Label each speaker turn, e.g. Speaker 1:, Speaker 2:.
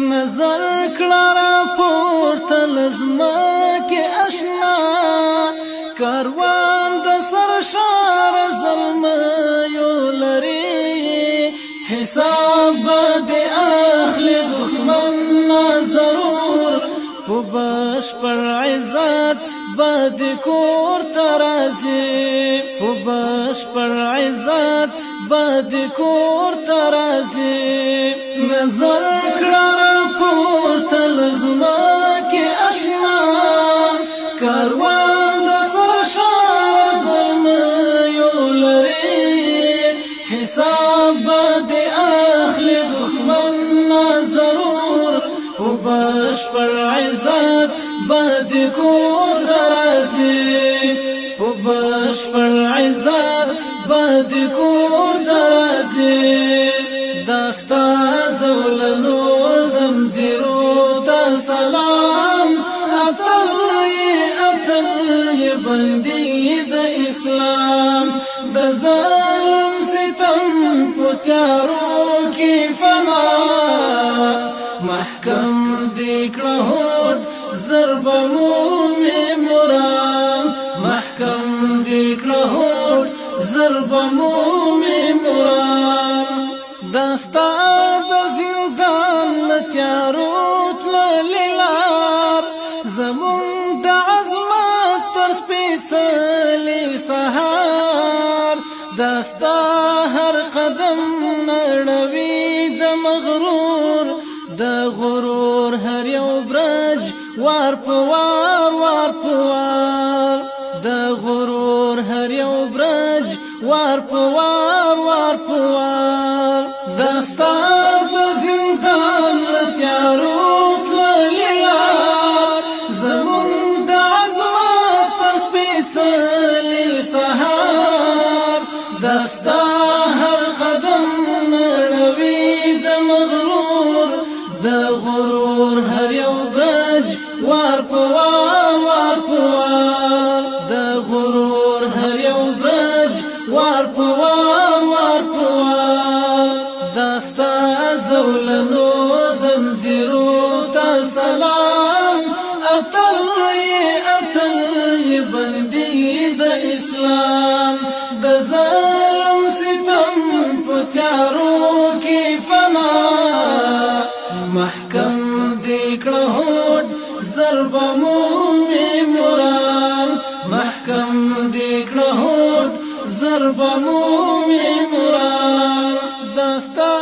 Speaker 1: نظر کړه پورته لزمکه آشنا کاروان د سرشار زلمیو لري حساب د اخلی دښمن ضرور په بشپړ عزت بد کور ترازی په بشپړ عزت بد کور ترازی نظر کړه پورته لزمکه آشنا کاروان د سرشار زلمیو لري حساب د اخلی دښمن ضرور په بشپړ عزت بد کور ترازی په بشپړ عزت بد کور ترازی داستا زولنو زنجیرو دا سلام اتل بندی د اسلام د ظالم ستم پتیارو کی فنا محکم دیکړه هوډ ضرب مومي مرام محکم دیکړه هوډ ضرب مومي مرام داستا د زندان لتیارو تللار زمون د عظمت تر سپیڅلی سهار داستا هر قدم نړوي د مغرور د غرور هر یو برج وار په وار په وار د غرور هر یو برج وار په وار په وار داستا د زندان لتیارو تللار زمون د عظمت تر سپیڅلی سهار داستا هر قدم نړوي د مغرور د غرور هر یو برج وار په وار په وار د غرور هر یو برج وار په وار په وار داستا زولنو زنجیرو تا سلام اتل بندی د اسلام د ظالم ستم پتیارو کی فنا محکم دیکړه هوډ ضرب مومي مرام محکم دیکړه هوډ ضرب مومي مرام داستا